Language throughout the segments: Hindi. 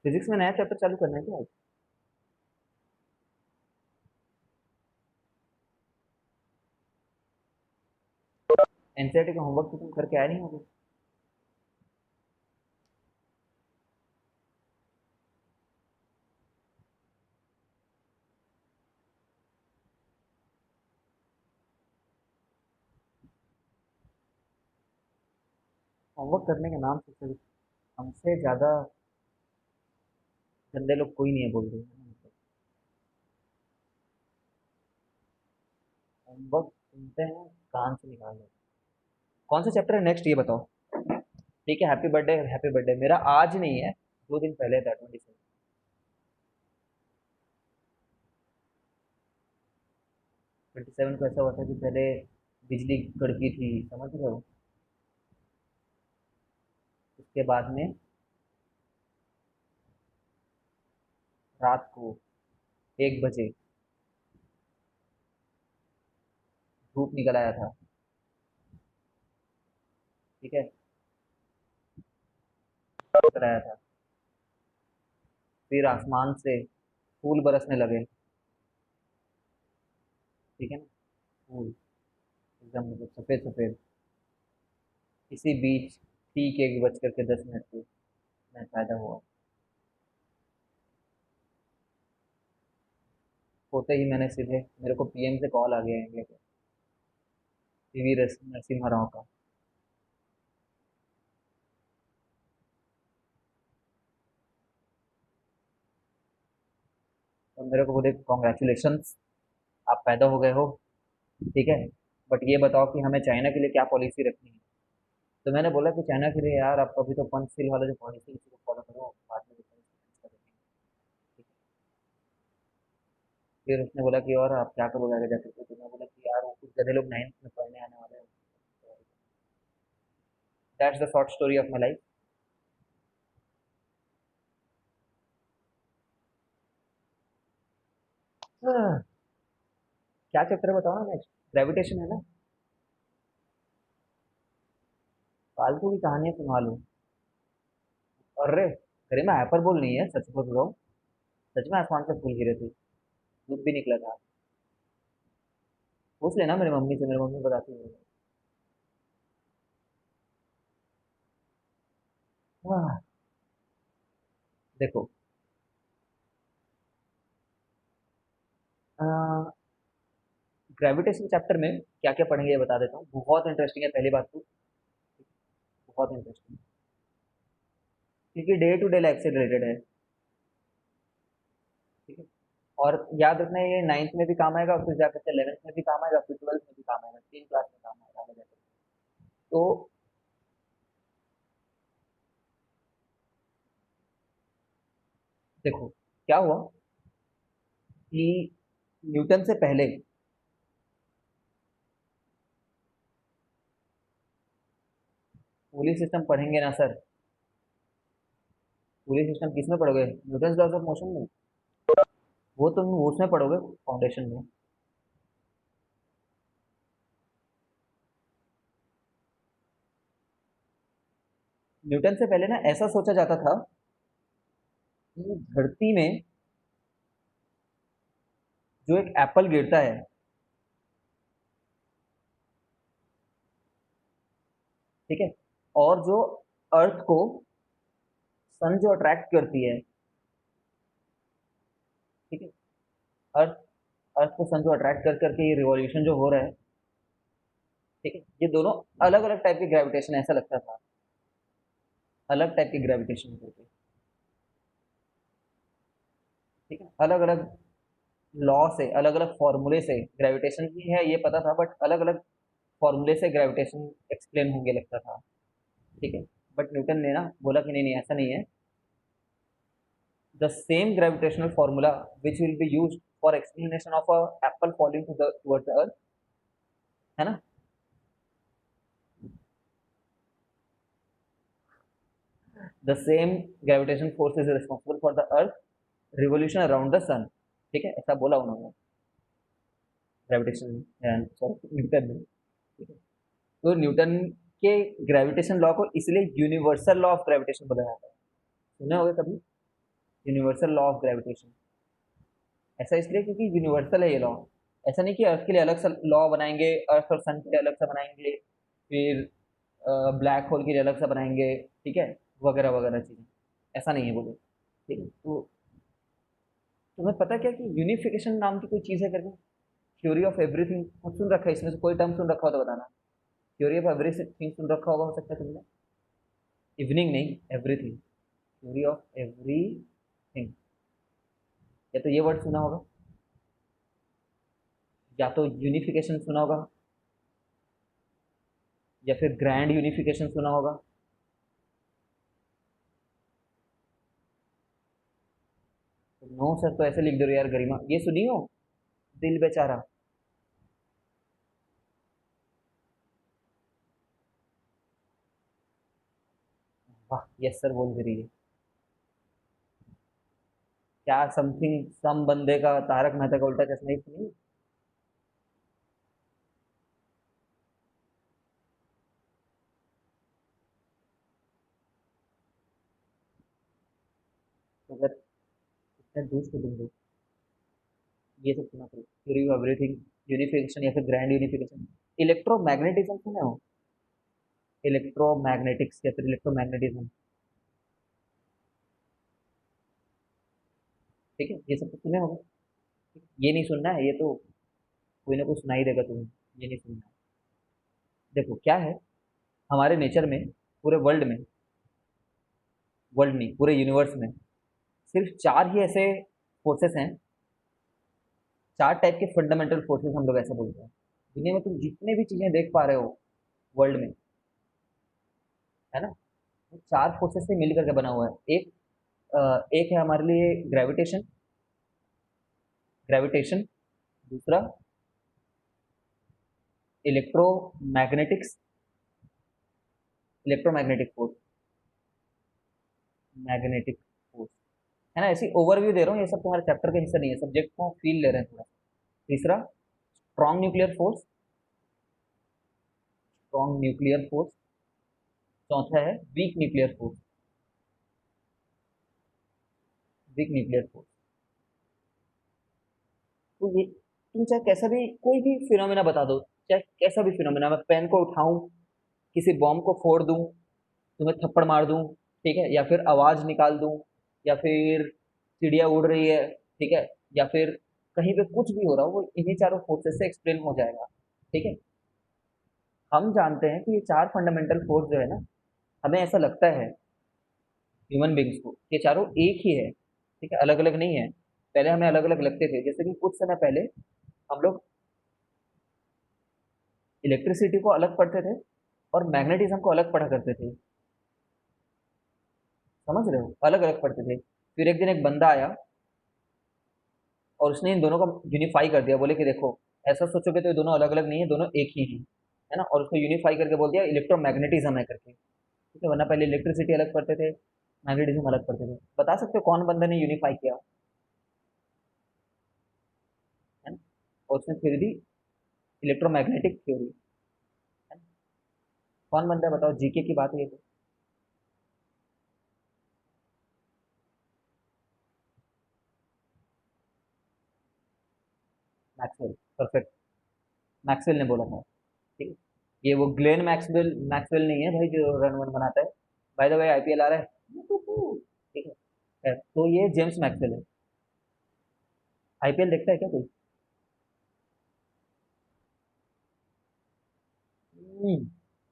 फिजिक्स में नया चैप्टर चालू करना है क्या आज? एनसीईआरटी का होमवर्क तो तुम करके आए नहीं होगे? होमवर्क करने के नाम से सिर्फ हमसे ज्यादा गंदे लोग कोई नहीं है बोल रहे हैं। होमवर्क सुनते हैं, कान से निकाल लेते हैं। कौन सा चैप्टर है नेक्स्ट ये बताओ। ठीक है, हैप्पी बर्थडे हैप्पी बर्थडे। मेरा आज नहीं है, 2 दिन पहले था, 27। 27 को ऐसा हुआ था कि पहले बिजली कड़की थी, समझ रहे हो? उसके बाद में रात को 1 बजे धूप निकल आया था। ठीक है, निकल आया था। फिर आसमान से फूल बरसने लगे। ठीक है ना, फूल एकदम मतलब सफेद सफेद। इसी बीच ठीक 1 बज कर के 10 मिनट पे मैं पैदा हुआ। होते ही मैंने सीधे, मेरे को पीएम से कॉल आ गया इंडिया के, पीवी नरसिम्हा राव का। और मेरे को बोले कॉन्ग्रेचुलेशन, आप पैदा हो गए हो। ठीक है, बट ये बताओ कि हमें चाइना के लिए क्या पॉलिसी रखनी है। तो मैंने बोला कि चाइना के लिए यार आप अभी तो पंचशील वाला जो पॉलिसी है उसको फॉलो करो, बाद में डिफरेंस करेंगे। ठीक है। फिर उसने बोला कि और आप क्या करोगे आगे जाकर के। तो मैं बोला कि यार वो कुछ गधे लोग 9th में पढ़ने आने वाले हैं। That's the short story of my life. क्या चैप्टर है बताओ ना नेक्स्ट। ग्रेविटेशन है ना? फालतू की कहानियां सुना लो। अरे अरे, मैं हाइपरबोल नहीं है, सच बोल रहा हूँ। सच में आसमान से फूल गिरे थे, धूप भी निकला था। पूछ लेना मेरी मम्मी से, मेरी मम्मी बताती है। हाँ, देखो, ग्रेविटेशन चैप्टर में क्या क्या पढ़ेंगे ये बता देता हूँ। बहुत इंटरेस्टिंग है पहली बात तो, बहुत इंटरेस्टिंग, क्योंकि डे टू डे लाइफ से रिलेटेड है। ठीक है, और याद रखना ये 9th में भी काम आएगा, और फिर जाकर के 11th में भी काम आएगा, फिर 12th में भी काम आएगा, 3 क्लास में काम आएगा आगे जाकर। तो देखो क्या हुआ कि न्यूटन से पहले पूरी सिस्टम पढ़ेंगे ना सर। पूरी सिस्टम किस में पढ़ोगे? न्यूटन लॉज ऑफ मोशन में। वो तुम उसमें पढ़ोगे, फाउंडेशन में। न्यूटन से पहले ना ऐसा सोचा जाता था कि धरती में जो एक एप्पल गिरता है, ठीक है, और जो अर्थ को सन जो अट्रैक्ट करती है, ठीक है, अर्थ अर्थ को सन जो अट्रैक्ट कर करके ये रिवॉल्यूशन जो हो रहा है, ठीक है, ये दोनों अलग अलग टाइप की ग्रेविटेशन, ऐसा लगता था, अलग टाइप की ग्रेविटेशन होती है। ठीक है, अलग अलग लॉ से, अलग अलग फॉर्मूले से ग्रेविटेशन की है ये पता था, बट अलग अलग फॉर्मूले से ग्रेविटेशन एक्सप्लेन होंगे लगता था। ठीक है, बट न्यूटन ने ना बोला कि नहीं नहीं ऐसा नहीं है। The same gravitational formula which will be use for explanation of a apple falling to the towards the earth, है ना, the same gravitation force is responsible for the earth revolution around the sun. ठीक है, ऐसा बोला उन्होंने, ग्रेविटेशन सॉरी न्यूटन ने। ठीक है, तो न्यूटन के ग्रेविटेशन लॉ को इसलिए यूनिवर्सल लॉ ऑफ ग्रेविटेशन बोला जाता है। सुने होगे कभी? Universal law of gravitation. ऐसा इसलिए क्योंकि यूनिवर्सल है ये लॉ। ऐसा नहीं कि अर्थ के लिए अलग सा लॉ बनाएंगे, अर्थ और सन के लिए अलग सा बनाएंगे, फिर ब्लैक होल के लिए अलग सा बनाएंगे, ठीक है, वगैरह वगैरह चीज़ें। ऐसा नहीं है बोलो, ठीक है। तो तुम्हें पता क्या कि यूनिफिकेशन नाम की कोई चीज़ है करके? थ्योरी ऑफ एवरीथिंग कुछ सुन रखा है इसमें से? कोई टर्म सुन रखा हो तो बताना। थ्योरी ऑफ एवरीथिंग सुन रखा होगा, हो सकता है तुमने। इवनिंग नहीं, एवरीथिंग। Theory of everything. या तो ये वर्ड सुना होगा, या तो यूनिफिकेशन सुना होगा, या फिर ग्रैंड यूनिफिकेशन सुना होगा। नो सर, तो ऐसे लिख दो यार गरिमा, ये सुनी हो? दिल बेचारा। वाह, यस सर बोल दे रही है। क्या समथिंग सम बंदे का तारक मेहता का उल्टा चश्मा ही सुनी? तो अगर इतना दुष्ट तुम लोग, ये सब सुना करो, थ्योरी ऑफ एवरीथिंग, यूनिफिकेशन या फिर ग्रैंड यूनिफिकेशन। इलेक्ट्रोमैग्नेटिज्म सुने हो? इलेक्ट्रोमैग्नेटिक्स या फिर इलेक्ट्रोमैग्नेटिज्म, ठीक है, ये सब तो सुने होंगे। ये नहीं सुनना है, ये तो कोई ना कोई सुना ही देगा तुम्हें। ये नहीं सुनना है। देखो क्या है, हमारे नेचर में, पूरे वर्ल्ड में, वर्ल्ड नहीं पूरे यूनिवर्स में सिर्फ चार ही ऐसे फोर्सेस हैं, चार टाइप के फंडामेंटल फोर्सेस हम लोग ऐसा बोलते हैं। दुनिया में तुम जितने भी चीजें देख पा रहे हो वर्ल्ड में, है ना, वो चार फोर्सेस से मिल करके बना हुआ है। एक है हमारे लिए ग्रेविटेशन, ग्रेविटेशन। दूसरा electromagnetics, electromagnetic force, magnetic force, है ना। ऐसी ओवरव्यू दे रहा हूँ, ये सब तुम्हारे चैप्टर का हिस्सा नहीं है, सब्जेक्ट को फील ले रहे हैं थोड़ा। तीसरा strong nuclear force, strong nuclear force. चौथा है weak nuclear force, weak nuclear force. तो ये तुम चाहे कैसा भी कोई भी फिनोमेना बता दो, चाहे कैसा भी फिनोमेना, मैं पेन को उठाऊं, किसी बॉम्ब को फोड़ दूं, तुम्हें थप्पड़ मार दूं, ठीक है, या फिर आवाज निकाल दूं, या फिर चिड़िया उड़ रही है, ठीक है, या फिर कहीं पे कुछ भी हो रहा हो, वो इन्हीं चारों फोर्सेस से एक्सप्लेन हो जाएगा, ठीक है। हम जानते हैं कि ये चार फंडामेंटल फोर्स जो है ना, हमें ऐसा लगता है ह्यूमन बींग्स को, ये चारों एक ही है, ठीक है, अलग अलग नहीं है। पहले हमें अलग अलग लगते थे, जैसे कि कुछ समय पहले हम लोग इलेक्ट्रिसिटी को अलग पढ़ते थे और मैग्नेटिज्म को अलग पढ़ा करते थे। समझ रहे हो, अलग अलग पढ़ते थे। फिर एक दिन एक बंदा आया और उसने इन दोनों को यूनिफाई कर दिया, बोले कि देखो, ऐसा सोचोगे तो ये दोनों अलग अलग नहीं है, दोनों एक ही हैं, है ना। और उसको यूनिफाई करके बोल दिया इलेक्ट्रोमैग्नेटिज्म है करके, ठीक है। वरना पहले इलेक्ट्रिसिटी अलग पढ़ते थे, मैग्नेटिज्म अलग पढ़ते थे। बता सकते हो कौन बंदे ने यूनिफाई किया, है ना। और उसने थ्योरी दी इलेक्ट्रोमैग्नेटिक थ्योरी, है ना। कौन बंदा है बताओ, जीके की बात है ये तो। Maxwell, perfect. मैक्सवेल ने बोला था, ठीक है। ये वो ग्लेन मैक्सवेल, मैक्सवेल नहीं है भाई जो रन वन बनाता है। बाय द वे आईपीएल आ रहा है, ठीक है। तो ये जेम्स मैक्सवेल है। आईपीएल देखता है क्या कोई?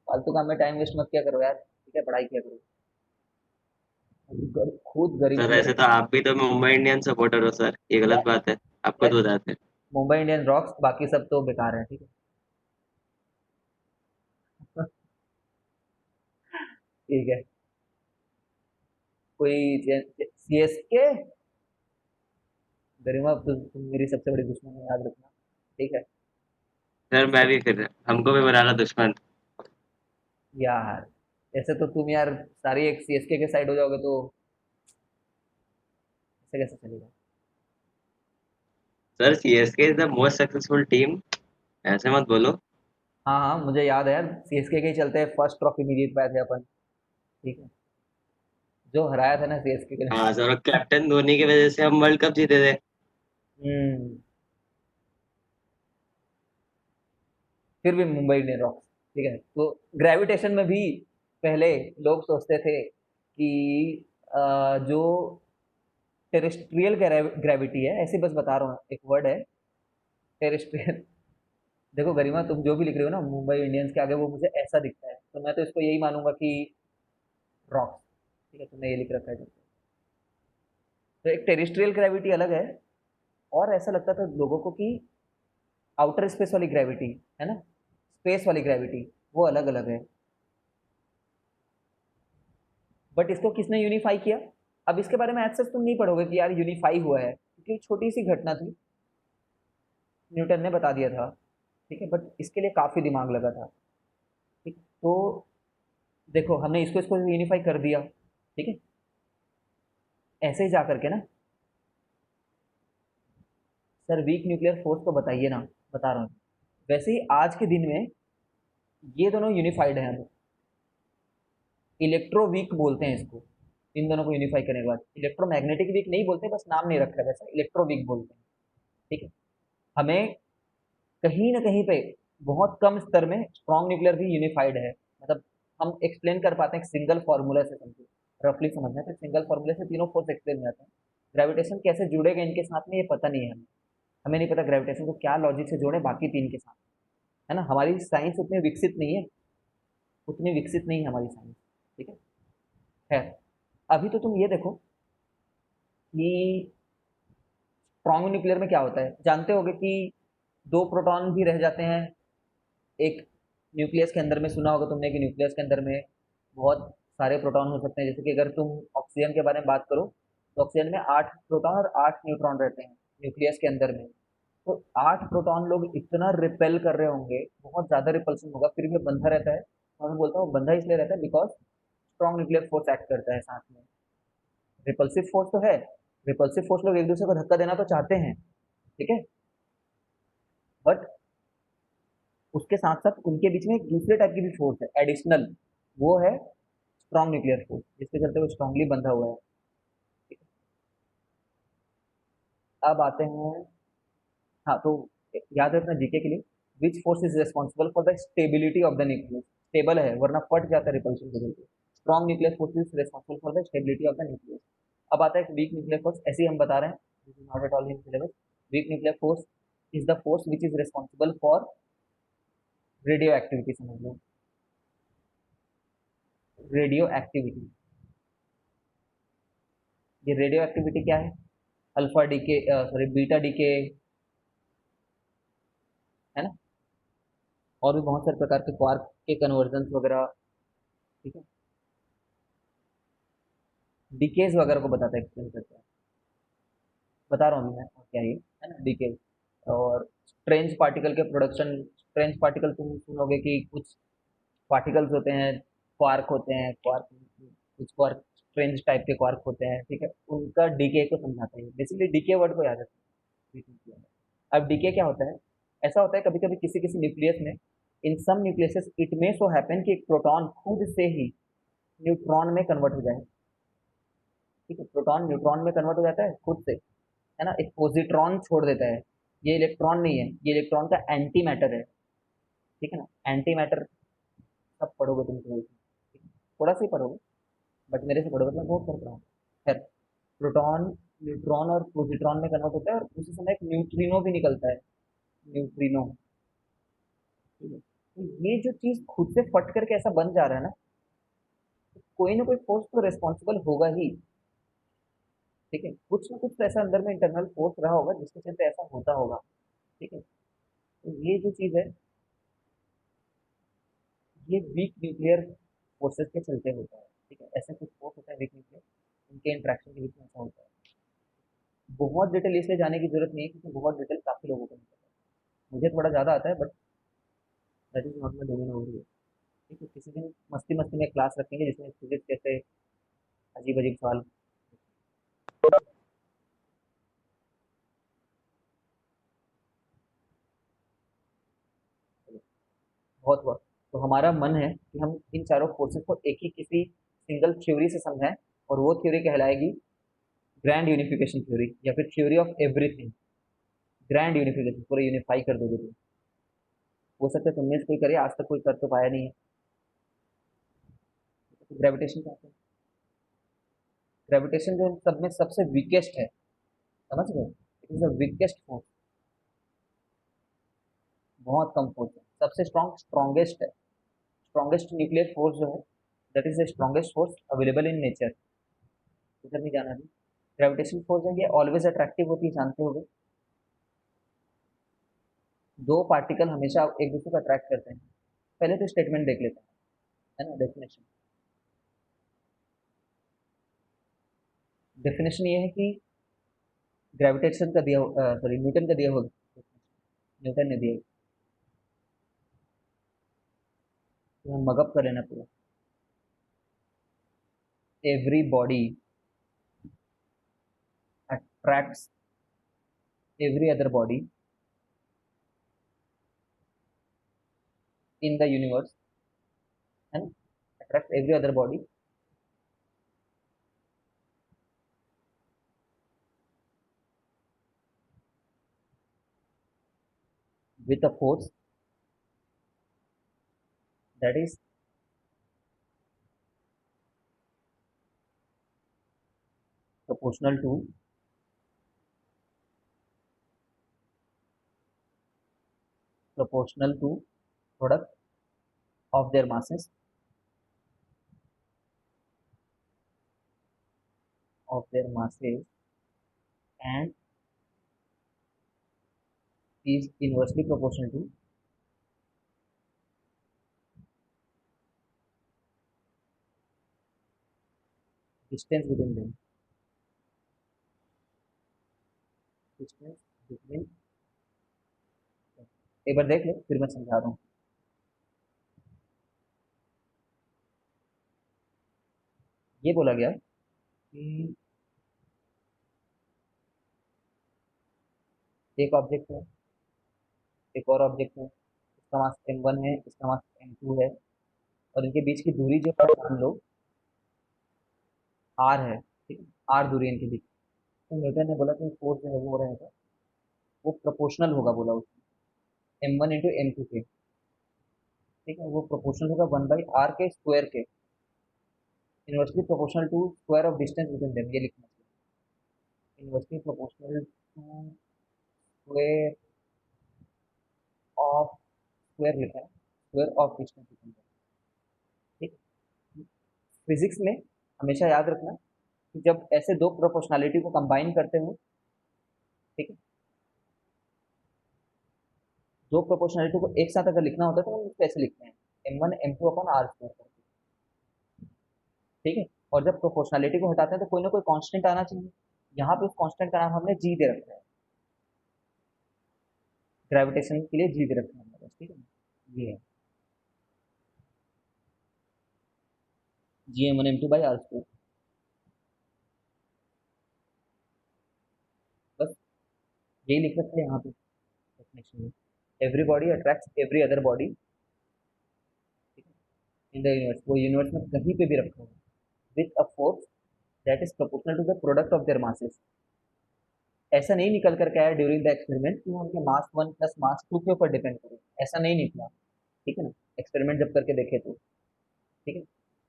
फालतू काम में टाइम वेस्ट मत किया करो यार, ठीक है, पढ़ाई किया करो। खुद गरीब सर मेरे। ऐसे तो आप भी तो मुंबई इंडियंस सपोर्टर हो सर, ये गलत यार, बात है। आप खुद यार बताते हैं। मुंबई इंडियन रॉक्स, बाकी सब तो बेकार है, ठीक है। ठीक है। कोई सीएसके, गरिमा तुम मेरी सबसे बड़ी दुश्मन है, याद रखना, ठीक है। सर मैं भी फिर हमको भी बना लो दुश्मन। यार ऐसे तो तुम यार सारी एक सीएसके के साइड हो जाओगे तो ऐसे कैसे चलेगा? Sir CSK is the most successful team, ऐसे मत बोलो। हाँ हाँ, मुझे याद है यार, सीएसके के ही चलते फर्स्ट ट्रॉफी नहीं जीत पाए थे अपन, ठीक है। जो हराया था ना सीएसके के लिए। हाँ सर, और कैप्टन धोनी की वजह से हम वर्ल्ड कप जीते थे। हम्म। फिर भी मुंबई इंडियन रॉक्स। ठीक है, तो ग्रेविटेशन में भी पहले लोग सोचते थे कि जो टेरेस्ट्रियल ग्रेविटी है, ऐसे बस बता रहा हूँ, एक वर्ड है टेरेस्ट्रियल। देखो गरिमा, तुम जो भी लिख रहे हो ना मुंबई इंडियंस के आगे, वो मुझे ऐसा दिखता है, तो मैं तो इसको यही मानूंगा कि रॉक्स। ठीक है, तुमने ये लिख रखा है जो। तो एक टेरेस्ट्रियल ग्रेविटी अलग है, और ऐसा लगता था लोगों को कि आउटर स्पेस वाली ग्रेविटी है ना, स्पेस वाली ग्रेविटी, वो अलग अलग है। बट इसको किसने यूनिफाई किया? अब इसके बारे में एक्सेस तुम नहीं पढ़ोगे कि यार यूनिफाई हुआ है, क्योंकि छोटी सी घटना थी, न्यूटन ने बता दिया था। ठीक है, बट इसके लिए काफी दिमाग लगा था। ठीक, तो देखो हमने इसको इसको यूनिफाई कर दिया। ठीक है, ऐसे ही जा करके ना, सर वीक न्यूक्लियर फोर्स को बताइए ना, बता रहा हूँ। वैसे ही आज के दिन में ये दोनों यूनिफाइड हैं, हम इलेक्ट्रो वीक बोलते हैं इसको। इन दोनों को यूनिफाई करने के बाद इलेक्ट्रोमैग्नेटिक वीक नहीं बोलते, बस नाम नहीं रखा है वैसा, इलेक्ट्रो वीक बोलते हैं। ठीक है, हमें कहीं ना कहीं पे बहुत कम स्तर में स्ट्रॉन्ग न्यूक्लियर भी यूनिफाइड है। मतलब हम एक्सप्लेन कर पाते हैं सिंगल फार्मूला से, समझो रफली समझना है तो सिंगल फार्मूला से तीनों फोर्स एक्सप्लेन हो जाते हैं। ग्रेविटेशन कैसे जुड़ेगा इनके साथ में ये पता नहीं है हमें। हमें नहीं पता ग्रेविटेशन को क्या लॉजिक से जोड़े बाकी तीन के साथ, है ना। हमारी साइंस उतनी विकसित नहीं है, उतनी विकसित नहीं है हमारी साइंस। ठीक है, खैर, अभी तो तुम ये देखो कि स्ट्रॉन्ग न्यूक्लियर में क्या होता है, जानते होगे कि दो प्रोटॉन भी रह जाते हैं एक न्यूक्लियस के अंदर में। सुना होगा तुमने कि न्यूक्लियस के अंदर में बहुत सारे प्रोटॉन हो सकते हैं। जैसे कि अगर तुम ऑक्सीजन के बारे में बात करो, तो ऑक्सीजन में 8 प्रोटॉन और 8 न्यूट्रॉन रहते हैं न्यूक्लियस के अंदर में। तो 8 प्रोटॉन लोग इतना रिपेल कर रहे होंगे, बहुत ज़्यादा रिपल्सन होगा, फिर भी बंधा रहता है। और मैं बोलता हूँ बंधा इसलिए रहता है because strong nuclear force act करता है साथ में। रिपल्सिव फोर्स तो है, रिपल्सिव फोर्स लोग एक दूसरे को धक्का देना तो चाहते हैं, ठीक है, बट उसके साथ साथ उनके बीच में एक दूसरे टाइप की भी फोर्स है एडिशनल, वो है स्ट्रॉन्ग न्यूक्लियर फोर्स, जिसके चलते वो स्ट्रांगली बंधा हुआ है। ठीक है? अब आते हैं, हाँ तो याद रखना जीके के लिए, which force is responsible for the stability of the nucleus. Stable है वरना फट जाता है रिपल्शन के चलते। Strong nuclear force is responsible for the stability of the nucleus. अब आता है वीक न्यूक्लियर फोर्स, ऐसे ही हम बता रहे हैं, this is not at all in syllabus. Weak nuclear force is the force which is responsible for radio activity, समझ लो रेडियो एक्टिविटी। ये रेडियो एक्टिविटी क्या है? Alpha decay, sorry beta decay, है ना, और भी बहुत सारे प्रकार के क्वार्क के कन्वर्जन वगैरह। ठीक है, डीकेज वगैरह को बताता है, एक्सप्लेन करता है, बता रहा हूँ मैं और क्या, ये है ना डीकेज। और स्ट्रेंज पार्टिकल के प्रोडक्शन, स्ट्रेंज पार्टिकल तुम सुनोगे कि कुछ पार्टिकल्स होते हैं, क्वार्क होते हैं, क्वार्क, कुछ क्वार्क स्ट्रेंज टाइप के क्वार्क होते हैं। ठीक है, उनका डीके को समझाता है, बेसिकली डीके वर्ड को याद रखना। अब डीके क्या होता है? ऐसा होता है कभी कभी किसी किसी न्यूक्लियस में, in some nucleuses it may so happen कि एक प्रोटॉन खुद से ही न्यूट्रॉन में कन्वर्ट हो जाए। ठीक है, प्रोटॉन न्यूट्रॉन में कन्वर्ट हो जाता है खुद से, है ना, एक पॉजिट्रॉन छोड़ देता है। ये इलेक्ट्रॉन नहीं है, ये इलेक्ट्रॉन का एंटी मैटर है। ठीक है ना, एंटी मैटर सब पढ़ोगे तुम तो, थोड़ा सा ही पढ़ोगे, बट मेरे से पढ़ोगे तो मैं बहुत पढ़ रहा हूँ। खैर, प्रोटॉन न्यूट्रॉन और पॉजिट्रॉन में कन्वर्ट होता है, और उसी समय एक न्यूट्रिनो भी निकलता है, न्यूट्रिनो। ठीक है, तो ये जो चीज खुद से फट करके ऐसा बन जा रहा है ना, तो कोई ना कोई फोर्स तो रेस्पॉन्सिबल होगा ही। ठीक है, कुछ ना कुछ तो ऐसा अंदर में इंटरनल फोर्स रहा होगा जिसके चलते ऐसा होता होगा। ठीक है, तो ये जो चीज है, ये वीक न्यूक्लियर फोर्सेस के चलते होता है। ठीक है, ऐसा कुछ फोर्स होता है वीक न्यूक्लियर, उनके इंट्रैक्शन के बीच में ऐसा होता है। बहुत डिटेल इसलिए जाने की जरूरत नहीं है क्योंकि बहुत डिटेल काफी लोगों को नहीं पता है। मुझे थोड़ा ज्यादा आता है, but that is not my domain over here. ठीक है, किसी दिन मस्ती मस्ती में क्लास रखेंगे जिसमें फिजिक्स जैसे अजीब अजीब सवाल। बहुत हुआ। तो हमारा मन है कि हम इन चारों फोर्सेस को एक ही किसी सिंगल थ्योरी से समझें, और वो थ्योरी कहलाएगी ग्रैंड यूनिफिकेशन थ्योरी या फिर theory of everything. Grand unification, पूरा यूनिफाई कर दोगे तुम। हो सकता है तुमने से कोई करे, आज तक कोई कर तो पाया नहीं है। तो ग्रेविटेशन क्या है? ग्रेविटेशन जो इन सब में सबसे वीकेस्ट है, समझ गए? It is the weakest force, बहुत कम फोर्स है। सबसे स्ट्रॉन्गेस्ट है, स्ट्रॉन्गेस्ट न्यूक्लियर फोर्स जो है, that is the strongest force available in nature. इधर नहीं जाना भी। ग्रेविटेशन फोर्स है, ये ऑलवेज अट्रैक्टिव होती है, जानते होगे। दो पार्टिकल हमेशा एक दूसरे को अट्रैक्ट करते हैं। पहले तो स्टेटमेंट देख लेते हैं, है ना, डेफिनेशन। डेफिनेशन ये है कि ग्रेविटेशन का दिया, सॉरी न्यूटन का दिया होगा, न्यूटन ने दिया। तो हम मगअप कर लेना पूरा। Every body attracts every other body in the universe, and attracts every other body with a force that is proportional to product of their masses, and is inversely proportional to distance between them, distance between them। एक बार देख लो फिर मैं समझा रहा हूँ। ये बोला गया कि एक ऑब्जेक्ट है, एक और ऑब्जेक्ट है, इसका मास m1 है, इसका मास m2 है, और इनके बीच की दूरी जो है मान लो r है, ठीक है, r दूरी है इनके बीच। तो न्यूटन ने बोला कि फोर्स जो है वो रहेगा, वो प्रोपोर्शनल होगा, बोला उसने, m1 इंटू m2 के, ठीक है, वो प्रोपोर्शनल होगा 1/r के स्क्वायर के, inversely proportional to square of distance between them, ये लिखना चाहिए। Inversely proportional to square of, square लिखा है, square of distance between them, ठीक। फिजिक्स में हमेशा याद रखना कि जब ऐसे दो प्रोपोर्शनैलिटी को कंबाइन करते हो, ठीक है, दो प्रोपोर्शनैलिटी को एक साथ अगर लिखना होता है तो हम इसको ऐसे लिखते हैं, m1 m2/r², ठीक है। और जब प्रोपोर्शनैलिटी को हटाते हैं तो कोई ना कोई कांस्टेंट आना चाहिए। यहाँ पे उस कांस्टेंट का नाम हमने जी दे रखा है, ग्रेविटेशन के लिए जी दे रखा है हमने बस, ठीक है। ये है gm1m2/r², बस यही लिख सकते हैं यहाँ पे डेफिनेशन में। Every body attracts every other body in the universe, वो यूनिवर्स में कहीं पे भी रखा हो, with a force that is proportional to the product of their masses. ऐसा नहीं निकल करके आया ड्यूरिंग द एक्सपेरिमेंट कि वो उनके मास 1 प्लस मास 2 के ऊपर डिपेंड करे, ऐसा नहीं निकला, ठीक है ना, एक्सपेरिमेंट जब करके देखे तो, ठीक है।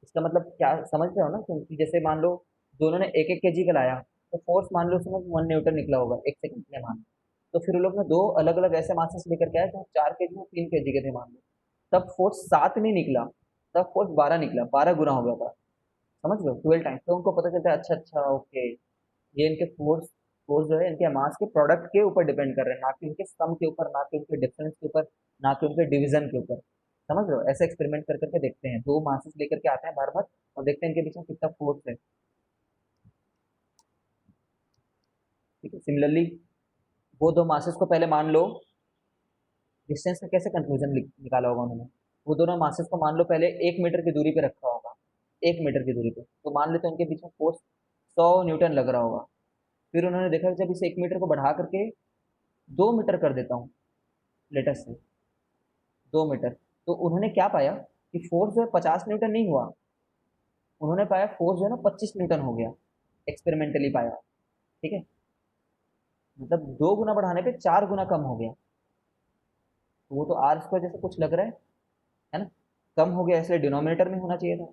इसका मतलब क्या समझ रहे हो ना, क्योंकि जैसे मान लो दोनों ने एक एक केजी का लाया, तो फोर्स मान लो उसमें 1 न्यूटन निकला होगा एक सेकंड के लिए, मान लो। तो फिर उन लोग ने दो अलग अलग ऐसे मासेस लेकर के आए जो 4 केजी और 3 केजी के थे, मान लो। तब फोर्स 7 नहीं निकला, तब फोर्स 12 निकला, 12 गुना हो गया था, समझ लो, 12 टाइम्स। तो उनको पता चलता है अच्छा अच्छा ओके, ये इनके फोर्स फोर्स जो है इनके मास के प्रोडक्ट के ऊपर डिपेंड कर रहे हैं, ना कि उनके सम के ऊपर, ना कि उनके डिफरेंस के ऊपर, ना कि उनके डिवीजन के ऊपर। समझ रहे हो, ऐसे एक्सपेरिमेंट कर करके देखते हैं, दो मासेस लेकर के आते हैं बार बार, और देखते हैं इनके बीच में कितना फोर्स है, ठीक है। सिमिलरली वो दो मासेस को पहले मान लो, डिस्टेंस का कैसे कंक्लूजन निकाला होगा उन्होंने। वो दोनों मासेस को मान लो पहले 1 मीटर की दूरी पे रखा होगा, 1 मीटर की दूरी पे, तो मान लेते हैं उनके बीच में फोर्स 100 न्यूटन लग रहा होगा। फिर उन्होंने देखा कि जब इस 1 मीटर को बढ़ा करके 2 मीटर कर देता हूँ, लेटेस्ट से 2 मीटर, तो उन्होंने क्या पाया कि फोर्स जो है 50 न्यूटन नहीं हुआ, उन्होंने पाया फोर्स जो है ना 25 न्यूटन हो गया, एक्सपेरिमेंटली पाया। ठीक है, मतलब 2 गुना बढ़ाने पे 4 गुना कम हो गया। तो वो तो आर स्क्वायर जैसे कुछ लग रहा है ना, कम हो गया, इसलिए डिनोमिनेटर में होना चाहिए था।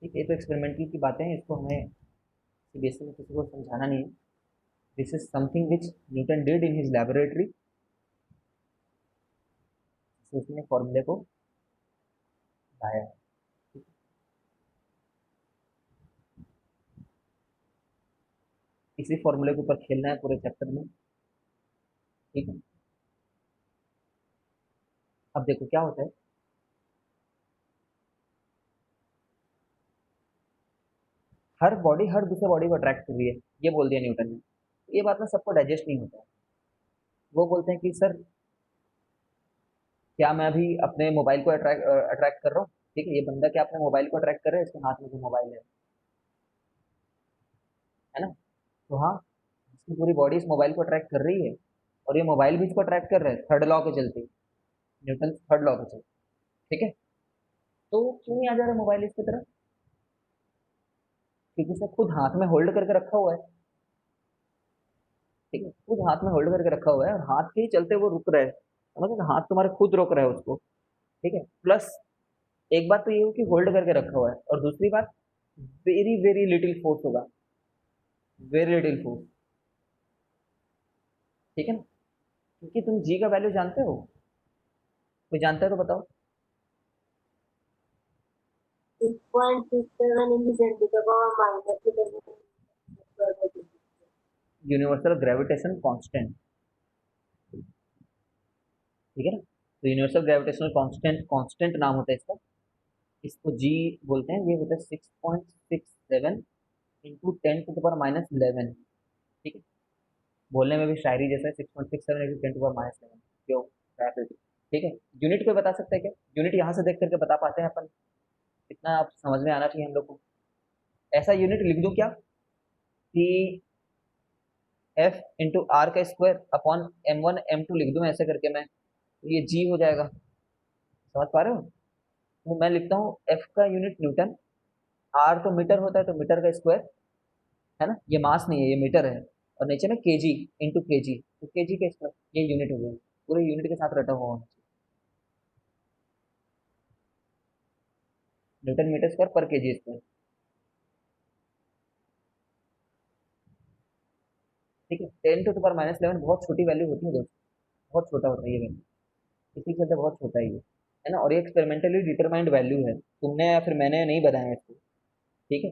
ठीक है, ये तो एक्सपेरिमेंटल की बातें हैं, इसको हमें सीबीएसई में किसी को समझाना नहीं है। This is something which Newton did in his laboratory. उसने फॉर्मूले को लाया है। इसी फॉर्मूले के ऊपर खेलना है पूरे चैप्टर में। ठीक है, अब देखो क्या होता है। हर बॉडी हर दूसरे बॉडी को अट्रैक्ट कर रही है, ये बोल दिया न्यूटन ने। ये बात ना सबको डाइजेस्ट नहीं होता है। वो बोलते हैं कि सर, क्या मैं अभी अपने मोबाइल को अट्रैक्ट अट्रैक्ट कर रहा हूँ? ठीक है, ये बंदा क्या अपने मोबाइल को अट्रैक्ट कर रहा है? इसके हाथ में जो मोबाइल है ना, तो हाँ, इसकी पूरी बॉडी इस मोबाइल को अट्रैक्ट कर रही है, और ये मोबाइल भी इसको अट्रैक्ट कर रहा है, थर्ड लॉ के चलते, न्यूटन थर्ड लॉ के चलते। ठीक है, तो क्यों नहीं आ जा रहा मोबाइल इसकी तरफ? क्योंकि उसने खुद हाथ में होल्ड करके रखा हुआ है। ठीक है, खुद हाथ में होल्ड करके रखा हुआ है, और हाथ के ही चलते वो रुक रहा है, समझ ना, हाथ तुम्हारे खुद रोक रहा है उसको। ठीक है, प्लस एक बात तो ये हो कि होल्ड करके रखा हुआ है, और दूसरी बात, वेरी वेरी लिटिल फोर्स होगा, वेरी लिटिल फोर्स। ठीक है ना, क्योंकि तुम जी का वैल्यू जानते हो, कोई जानता है तो बताओ। 6.67 into 10 to the power minus 2. Universal gravitation constant. ठीक है ना, तो यूनिवर्सल ग्रेविटेशनल कांस्टेंट, कांस्टेंट नाम होता है इसका, इसको जी बोलते हैं। ये होता है 6.67 इंटू 10 to the power -11। ठीक है, बोलने में भी शायरी जैसा है, 6.67 इंटू 10 to the power -11। क्यों? rapidity। ठीक है, यूनिट कोई बता सकता है क्या? यूनिट यहाँ से देख करके बता पाते हैं अपन? इतना आप समझ में आना चाहिए हम लोग को। ऐसा यूनिट लिख दूं क्या कि एफ इंटू आर का स्क्वायर अपॉन m1 m2 लिख दूं ऐसे करके मैं, तो ये जी हो जाएगा। समझ पा रहे हो? तो मैं लिखता हूँ एफ का यूनिट न्यूटन, आर तो मीटर होता है, तो मीटर का स्क्वायर, है ना, ये मास नहीं है, ये मीटर है, और नीचे में केजी इंटू केजी, तो केजी का स्क्वायर, ये यूनिट हो गया, पूरे यूनिट के साथ रटा हुआ होना चाहिए। न्यूटन मीटर स्क्वायर पर केजी स्क्वायर। ठीक है, 10 to the power -11 बहुत छोटी वैल्यू होती है दोस्तों, बहुत छोटा होता है ये वैल्यू, इसी के चलते बहुत छोटा है ये, है ना, और ये एक्सपेरिमेंटली डिटरमाइंड वैल्यू है, तुमने या फिर मैंने नहीं बताया इसको। ठीक है,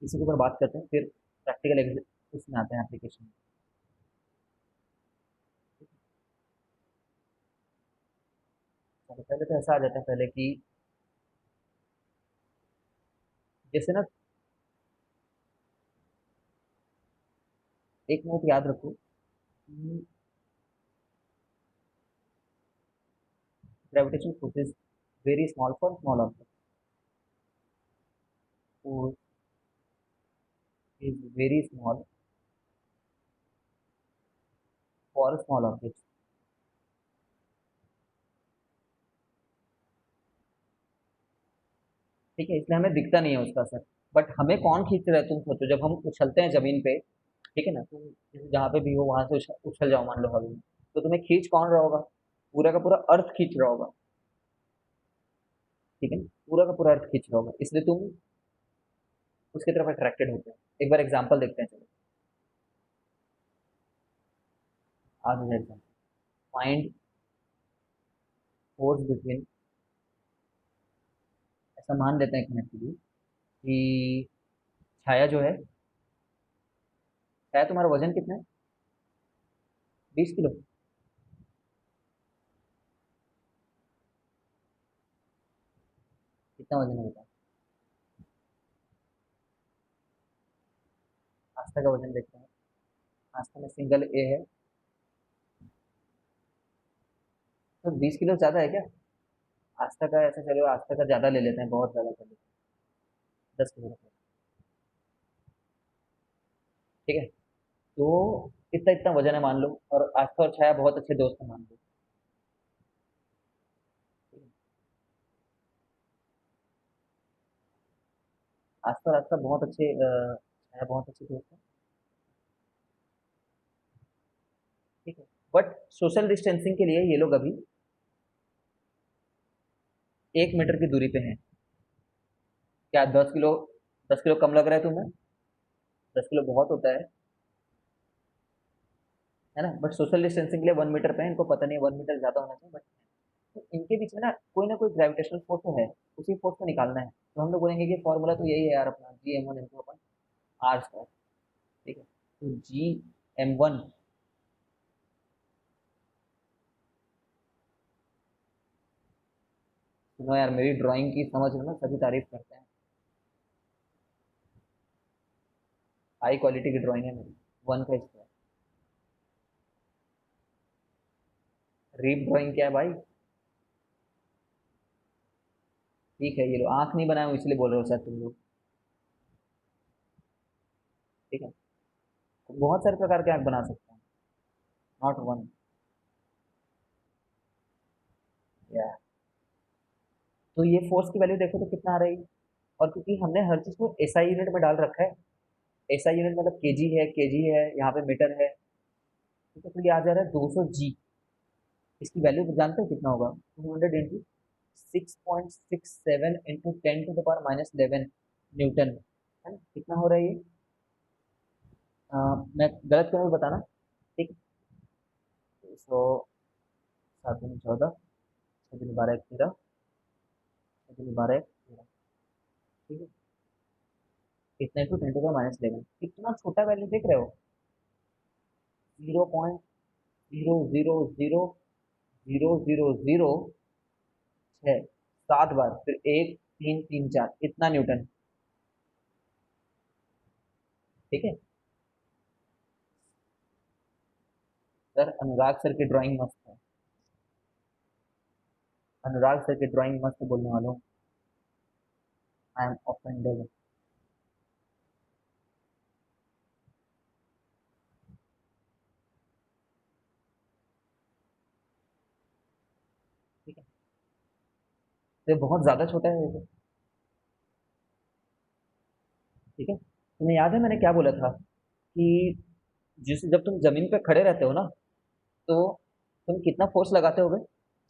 इसी के ऊपर बात करते हैं, फिर प्रैक्टिकल उसमें आते हैं एप्लीकेशन। पहले तो ऐसा आ जाता है पहले कि जैसे ना, एक नोट याद रखो, gravitation force is very small for small object, force is very small for small object. ठीक है, इसलिए हमें दिखता नहीं है उसका असर, बट हमें कौन खींच रहा है तुम सोचो, जब हम उछलते हैं जमीन पे, ठीक है ना, तुम जहाँ पे भी हो वहां से उछल जाओ मान लो हवा में, तो तुम्हें खींच कौन रहा होगा? पूरा का पूरा अर्थ खींच रहा होगा। ठीक है ना, पूरा का पूरा अर्थ खींच रहा होगा, इसलिए तुम उसकी तरफ अट्रैक्टेड होते हो। एक बार एग्जाम्पल देखते हैं, चलो आज हो जाए एग्जाम्पल। फाइंड फोर्स बिटवीन, ऐसा मान लेते हैं एक मिनट के लिए कि छाया जो है, छाया तुम्हारा वजन कितना है? 20 किलो। कितना वजन है बताओ? आस्था का वजन देखते हैं। आस्था में सिंगल ए है, तो 20 किलो ज्यादा है क्या? आस्था का ऐसा, चलो आस्था का ज्यादा ले लेते हैं, बहुत ज्यादा कर लेते हैं, 10 किलो। ठीक है, तो इतना इतना वजन है मान लो, और आस्था और छाया बहुत अच्छे दोस्त हैं मान लो। ठीक है? आस्था रास्ता बहुत अच्छे है, बहुत अच्छे दोस्त हैं। ठीक है, बट सोशल डिस्टेंसिंग के लिए ये लोग अभी 1 मीटर की दूरी पे हैं। क्या 10 किलो, 10 किलो कम लग रहा है तुम्हें? 10 किलो बहुत होता है ना? बट सोशल डिस्टेंसिंग के लिए 1 मीटर पे है, इनको पता नहीं है 1 मीटर ज़्यादा होना चाहिए, बट तो इनके बीच में ना कोई ग्रेविटेशनल फोर्स तो है, उसी फोर्स को निकालना है। तो हम लोग बोलेंगे कि फॉर्मूला तो यही है यार अपना, G m1 × R²। ठीक है, तो G m1 सुनो यार, मेरी ड्राइंग की समझ लो ना, सभी तारीफ करते हैं। हाई क्वालिटी की ड्राइंग है मेरी, 1 का स्क्वायर। रीप ड्राइंग क्या है भाई? ठीक है, ये लो, आंख नहीं बनाया हूं इसलिए बोल रहे हो शायद तुम लोग। ठीक है, तो बहुत सारे प्रकार के आंख बना सकते हैं, नॉट वन। या तो ये फोर्स की वैल्यू देखो तो कितना आ रही है, और क्योंकि हमने हर चीज को एसआई यूनिट में डाल रखा है, एसआई यूनिट मतलब केजी है, यहाँ पे मीटर है। ठीक है, तो ये आ जा रहा है 200 जी। इसकी वैल्यू जानते हो कितना होगा? 200 × 6.67 × 10⁻11 न्यूटन, है ना? कितना हो रहा है ये? मैं गलत करूँ तो बताना। ठीक, 200, 7 × 14, 6 × 12 = 13, 6 × 12 = 13। ठीक है, कितना इंटू 10⁻11, कितना छोटा वैल्यू देख रहे हो? 0.0000006, 7 बार, फिर 1 3 3 4, इतना न्यूटन। ठीक है सर, अनुराग सर की ड्राइंग मस्त है, अनुराग सर की ड्राइंग मस्त बोलने वालों, आई एम ऑफेंडेड। ठीक है, तो ये बहुत ज्यादा छोटा है ये तो। ठीक है, तुम्हें याद है मैंने क्या बोला था कि जिस जब तुम जमीन पे खड़े रहते हो ना, तो तुम कितना फोर्स लगाते होगे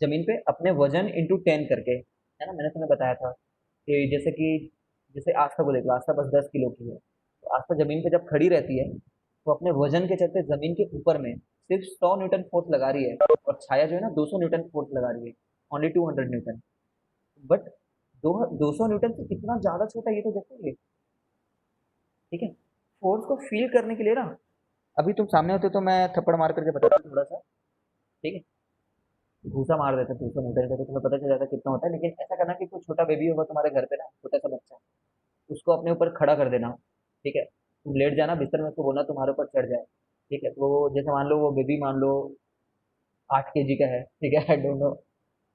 जमीन पे? अपने वजन इंटू 10 करके, है ना? मैंने तुम्हें बताया था कि जैसे आस्था को देख लो, आस्था बस 10 किलो की है, तो आस्था जमीन पे जब खड़ी रहती है तो अपने वजन के चलते जमीन के ऊपर में सिर्फ 100 न्यूटन फोर्स लगा रही है, और छाया जो है ना 200 न्यूटन फोर्स लगा रही है, ओनली 200 न्यूटन। बट 200 न्यूटन से कितना ज्यादा छोटा है ये तो देखो ये। ठीक है, फोर्स को फील करने के लिए ना, अभी तुम सामने होते तो मैं थप्पड़ मार करके बताता थोड़ा सा। ठीक है, घूसा मार देते 200 मीटर का, तो तुम्हें पता चल जाता कितना होता है। लेकिन ऐसा करना कि कोई छोटा बेबी होगा तुम्हारे घर पे ना, छोटा सा बच्चा, उसको अपने ऊपर खड़ा कर देना। ठीक है, तुम लेट जाना बिस्तर में, उसको बोलना तुम्हारे ऊपर चढ़ जाए। ठीक है, तो जैसे मान लो वो बेबी, मान लो 8 केजी का है, ठीक है, आई डोंट नो,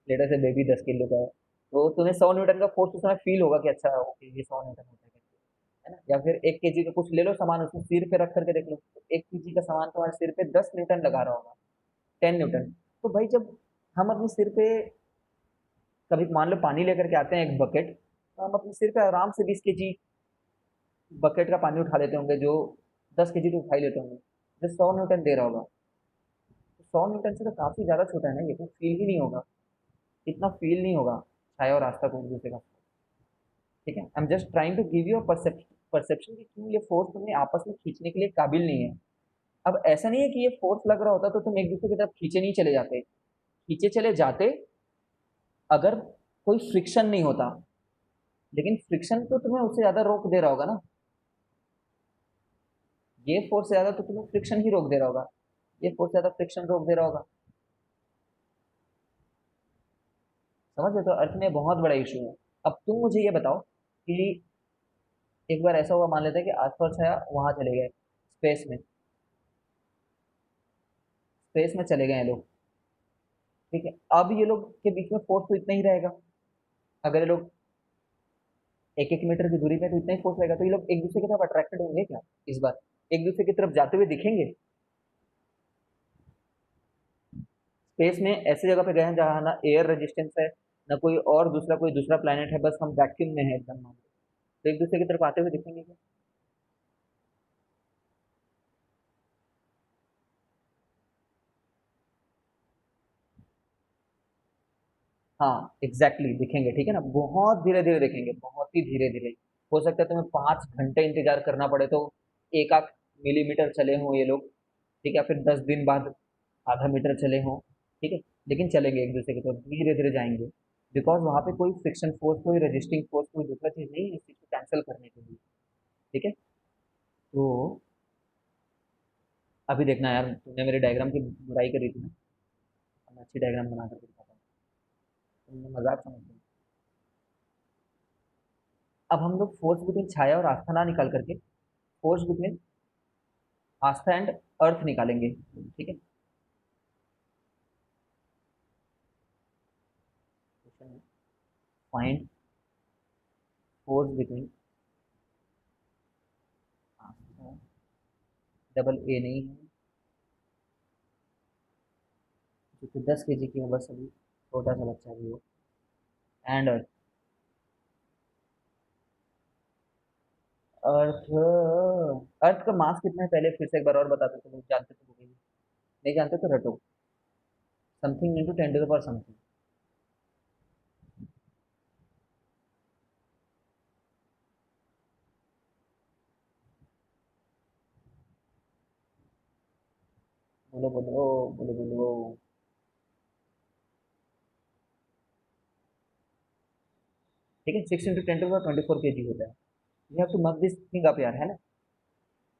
लेटर से बेबी 10 किलो का है, तो तुम्हें 100 न्यूटन का फोर्स उस समय फील होगा कि अच्छा ओके ये 100 न्यूटन होता है करके, है ना? या फिर 1 केजी का कुछ ले लो सामान, उसको सिर पे रख करके देख लो, तो 1 केजी का सामान तुम्हारे सिर पे 10 न्यूटन लगा रहा होगा, 10 न्यूटन। तो भाई जब हम अपने सिर पे कभी मान लो पानी लेकर के आते हैं एक बकेट, तो हम अपने सिर पे आराम से 20 केजी बकेट का पानी उठा लेते होंगे, जो 10 केजी तो उठा ही लेते होंगे, जो 100 न्यूटन दे रहा होगा। तो 100 न्यूटन से तो काफी ज्यादा छोटा है ना ये, तो फील ही नहीं होगा, इतना फील नहीं होगा छाया और रास्ता को एक दूसरे का। ठीक है, I am just trying to give you perception कि क्यों ये फोर्स तुम्हें आपस में खींचने के लिए काबिल नहीं है। अब ऐसा नहीं है कि ये फोर्स लग रहा होता तो तुम एक दूसरे की तरफ खींचे नहीं चले जाते, खींचे चले जाते अगर कोई फ्रिक्शन नहीं होता, लेकिन फ्रिक्शन तो तुम्हें उससे ज्यादा रोक दे रहा होगा ना, ये फोर्स से ज्यादा तो तुम्हें फ्रिक्शन ही रोक दे रहा होगा, ये फोर्स ज्यादा फ्रिक्शन रोक दे रहा होगा। समझ रहे? तो अर्थ में बहुत बड़ा इशू है। अब तुम मुझे ये बताओ कि एक बार ऐसा हुआ, मान लेते हैं कि आसपास छाया वहां चले गए, स्पेस में, स्पेस में चले गए हैं लोग। ठीक है, अब ये लोग के बीच में फोर्स तो इतना ही रहेगा, अगर ये लोग 1 1 मीटर की दूरी में, तो इतना ही फोर्स रहेगा, तो ये लोग एक दूसरे की तरफ अट्रैक्टेड होंगे क्या? इस बार एक दूसरे की तरफ जाते हुए दिखेंगे? स्पेस में ऐसी जगह पे गए हैं जहाँ ना एयर रेजिस्टेंस है, ना कोई और दूसरा कोई दूसरा प्लेनेट है, बस हम वैक्यूम में है एकदम मान लो। तो एक दूसरे की तरफ आते हुए दिखेंगे क्या? हाँ एग्जैक्टली दिखेंगे, ठीक है ना, बहुत धीरे धीरे दिखेंगे, बहुत ही धीरे धीरे। हो सकता है तुम्हें 5 घंटे इंतजार करना पड़े तो एक आध मिलीमीटर चले हों ये लोग, ठीक है, फिर 10 दिन बाद आधा मीटर चले हों, ठीक है, लेकिन चलेंगे एक दूसरे की तरफ, धीरे धीरे जाएंगे। बिकॉज वहाँ पे कोई फ्रिक्शन फोर्स, कोई रेजिस्टिंग फोर्स, कोई दूसरा चीज़ नहीं है इस चीज़ को कैंसिल करने के लिए, ठीक है। तो अभी देखना यार, तुमने मेरे डायग्राम की बुराई करी थी ना, अब मैं अच्छी डायग्राम बना कर दिखाता हूँ, तुमने मजाक समझ लिया। अब हम लोग फोर्स बिटवीन छाया और आस्था ना निकाल करके force between Aastha and earth निकालेंगे, ठीक है। क्वेश्चन है, find force between Aastha, double A नहीं है, जो कि 10 kg की है बस, अभी छोटा सा बच्चा भी हो, एंड अर्थ। अर्थ, अर्थ का मास कितना है पहले फिर से एक बार और बताते तो लोग जानते तो होंगे, नहीं जानते तो रटो, something into 10 to the power something. बोलो बोलो बोलो बोलो। ठीक है, 6 into 10 to the power 24 kg होता है। You have to mug this thing up यार, है ना।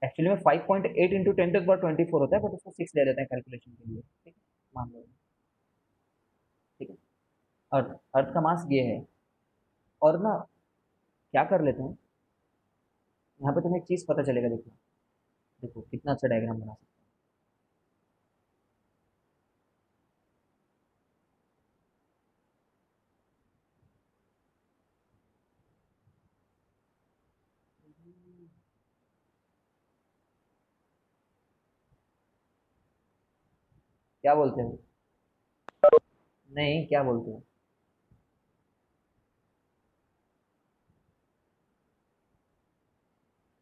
एक्चुअली में 5.8 इंटू 10 टू द पावर 24 होता है, बट उसको 6 ले लेते हैं कैलकुलेशन के लिए, ठीक है, मान लो, ठीक है। अर्थ, अर्थ का मास ये है। और ना, क्या कर लेते हैं, यहाँ पे तुम्हें एक चीज पता चलेगा, देखो देखो कितना अच्छा डायग्राम बना सकते हैं। क्या बोलते हो? नहीं, क्या बोलते हो?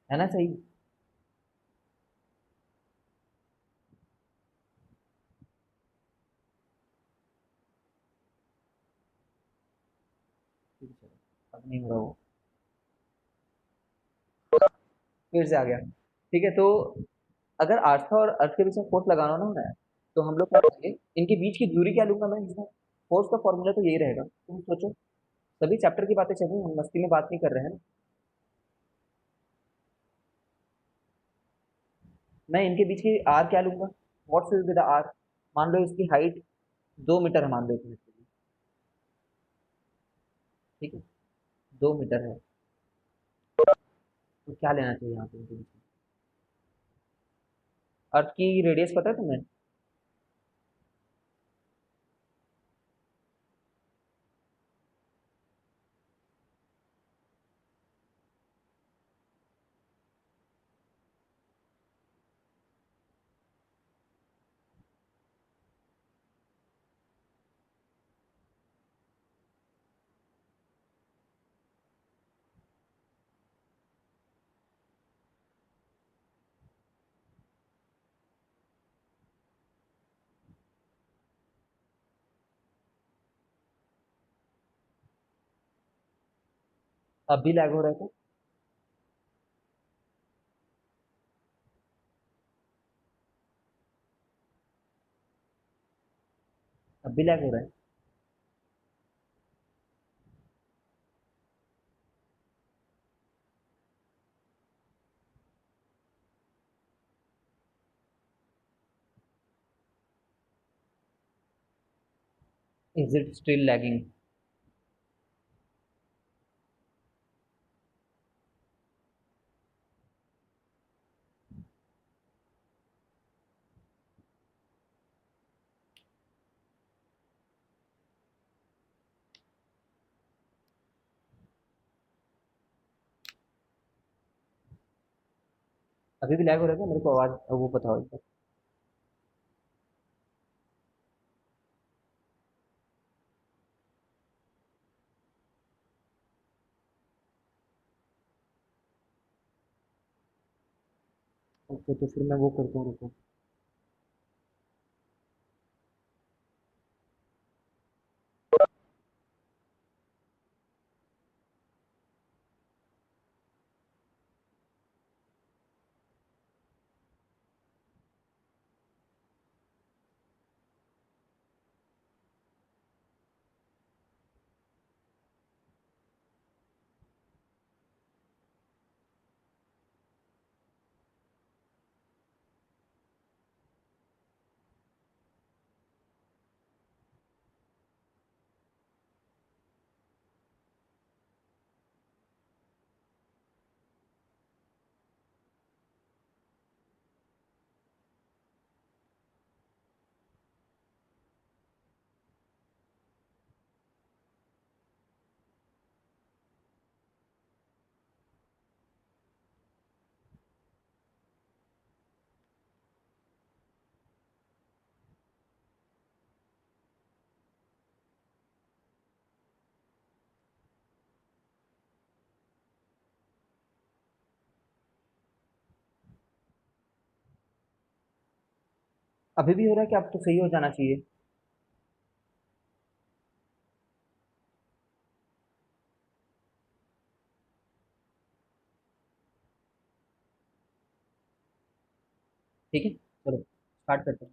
है ना सही? ठीक है, चलो अब नहीं हो रहा वो, फिर से आ गया, ठीक है। तो अगर आस्था और अर्थ के बीच में फोर्स लगाना ना है, तो हम लोग क्या करेंगे, इनके बीच की दूरी क्या लूंगा मैं इसमें, फोर्स का फॉर्मूला तो यही रहेगा, तुम सोचो। सभी चैप्टर की बातें चल रही हैं, हम मस्ती में बात नहीं कर रहे हैं ना। मैं इनके बीच की आर क्या लूंगा, what's will be the R. मान लो इसकी हाइट 2 मीटर है, मान लो 1 मिनट के लिए, ठीक है, 2 मीटर है। तो क्या लेना चाहिए यहाँ पे इनके बीच में? अर्थ की रेडियस पता है तुम्हें? अब भी लैग हो रहा है तो, अब भी लैग हो रहा है। Is it still lagging? अभी भी लैग हो रहा है क्या? मेरे को आवाज वो बताओ एक बार। ओके, तो फिर मैं वो करता हूँ, रुको। अभी भी हो रहा है कि अब तो सही हो जाना चाहिए? ठीक है, चलो स्टार्ट करते हैं।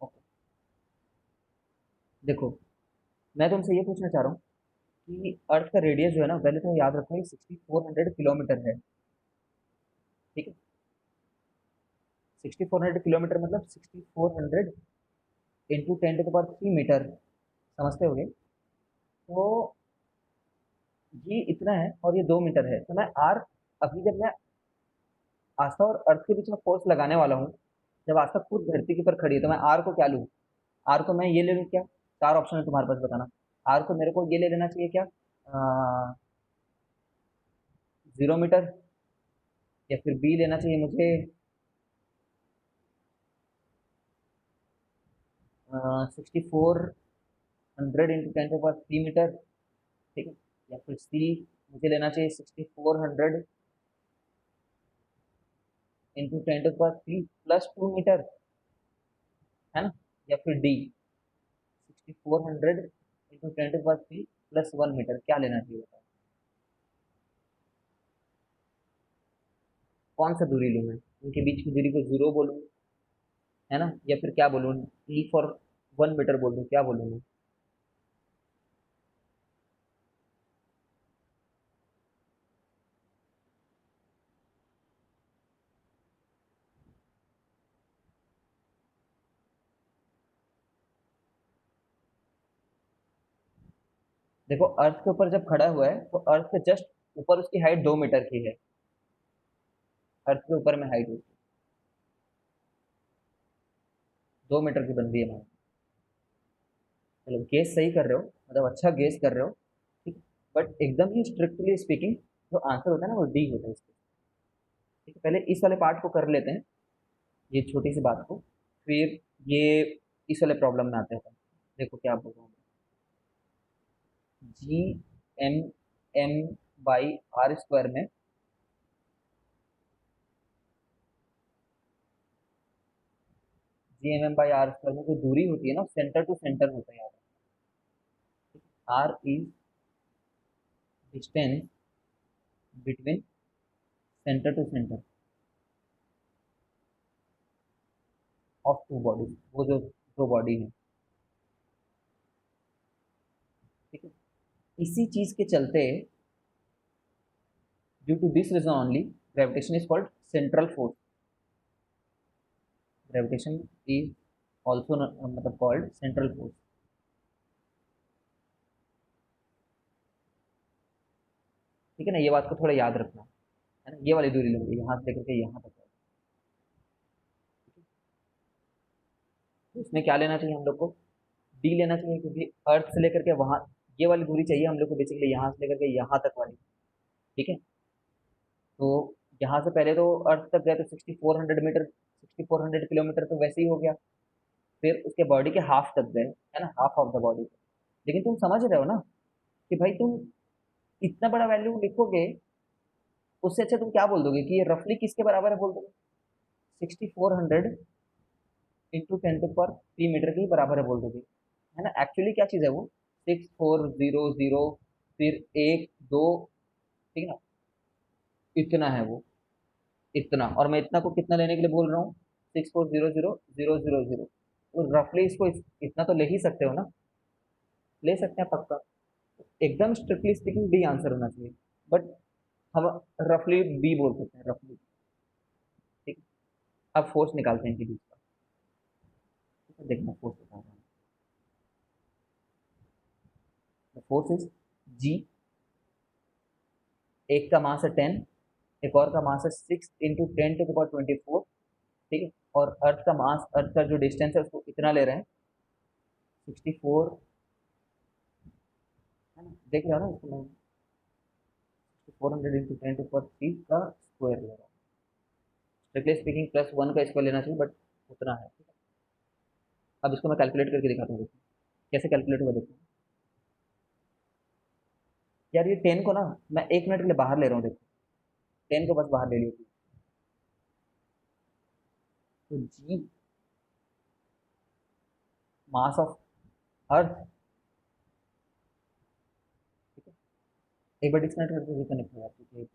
ओके, देखो, मैं तुमसे ये पूछना चाह रहा हूँ कि अर्थ का रेडियस जो है ना, पहले तो याद रखो, ये 6400 किलोमीटर है। ठीक है, 6400 किलोमीटर मतलब 6400 × 10⁻³ मीटर, समझते होगे? तो ये इतना है और ये 2 मीटर है, तो मैं आर, अभी जब मैं आस्था और अर्थ के बीच में फोर्स लगाने वाला हूँ, जब आस्था खुद धरती के ऊपर खड़ी है, तो मैं आर को क्या लूँ? आर को मैं ये ले लूँ क्या? चार ऑप्शन है तुम्हारे पास, बताना। आर को मेरे को ये ले लेना चाहिए क्या, 0 मीटर, या फिर बी लेना चाहिए मुझे 6400 × 10⁻³ मीटर, ठीक है? या फिर सी मुझे लेना चाहिए 6400 × 10⁻³ +2 मीटर, है ना? या फिर डी 6400 × 10⁻³ +1 मीटर, क्या लेना चाहिए बताओ? कौन सा दूरी लूँ मैं? उनके बीच की दूरी को जीरो बोलूँ, है ना? या फिर क्या बोलूँ, टी फॉर 1 मीटर बोल दूँ, क्या बोलूँ मैं? देखो, अर्थ के ऊपर जब खड़ा हुआ है तो अर्थ के जस्ट ऊपर उसकी हाइट 2 मीटर की है। अर्थ के ऊपर में हाइट उसकी 2 मीटर की बनती है। चलो, गेस सही कर रहे हो, मतलब अच्छा गेस कर रहे हो, ठीक है। बट एकदम ही स्ट्रिक्टली स्पीकिंग, जो आंसर होता है ना, वो डी होता है इसका। ठीक है, पहले इस वाले पार्ट को कर लेते हैं, ये छोटी सी बात को, फिर ये इस वाले प्रॉब्लम में आते हैं। देखो क्या बोल रहा हूँ, G M M by R square में, G M by R square में जो दूरी होती है ना, सेंटर टू सेंटर होता है यार। R is distance between centre to centre of two bodies, वो जो दो बॉडी है। ठीक है, इसी चीज के चलते, due to this reason only, gravitation is called central force. Gravitation is also मतलब कॉल्ड सेंट्रल फोर्स। ठीक है ना, ये बात को थोड़ा याद रखना, है ना? ये वाली दूरी लूंगी यहाँ से लेकर के यहाँ तक। तो इसमें क्या लेना चाहिए हम लोग को? डी लेना चाहिए, क्योंकि अर्थ से लेकर के वहां, ये वाली दूरी चाहिए हम लोग को बेसिकली, यहाँ से लेकर के यहाँ तक वाली। ठीक है, तो यहाँ से पहले तो अर्थ तक गए तो 6400 मीटर, 6400 किलोमीटर तो वैसे ही हो गया। फिर उसके बॉडी के हाफ तक गए, है ना, हाफ ऑफ द बॉडी। लेकिन तुम समझ रहे हो ना कि भाई तुम इतना बड़ा वैल्यू लिखोगे, उससे अच्छा तुम क्या बोल दोगे कि ये रफली किसके बराबर है, बोल दोगे 6400 इंटू 10⁻³ के बराबर है बोल दोगे, है ना। एक्चुअली क्या चीज़ है वो, 6400, फिर 1 2, ठीक है ना, इतना है वो, इतना। और मैं इतना को कितना लेने के लिए बोल रहा हूँ, 6400,000। तो रफली इसको इतना तो ले ही सकते हो ना, ले सकते हैं पक्का। एकदम स्ट्रिक्टली स्पीकिंग बी आंसर होना चाहिए, बट हम रफली बी बोल सकते हैं, रफली। ठीक है, अब फोर्स निकालते हैं इनके बीच का। ठीक है, देखना फोर्स निकाल रहा हूँ। फोर्स इज जी, एक का मास है 10, एक और का मास है 6 × 10⁻24, ठीक है। और अर्थ का मास, अर्थ का जो डिस्टेंस है उसको इतना ले रहे हैं, 64, है ना। देख रहे हो ना इसको, मैं 400 × 10⁻³ का स्क्वायर ले रहा हूँ। स्ट्रिक्टली स्पीकिंग +1 का स्क्वायर लेना चाहिए, बट उतना है, ठीक है। अब इसको मैं कैलकुलेट करके दिखाता हूँ, देखो कैसे कैलकुलेट हुआ, देखो यार। ये 10 को ना मैं 1 मिनट के लिए बाहर ले रहा हूँ, देखो 10 को बस बाहर ले लिया। तो जी, मास ऑफ अर्थ, ठीक है। एक बार डिस्कनेक्ट करके रिकनेक्ट हो जाती है।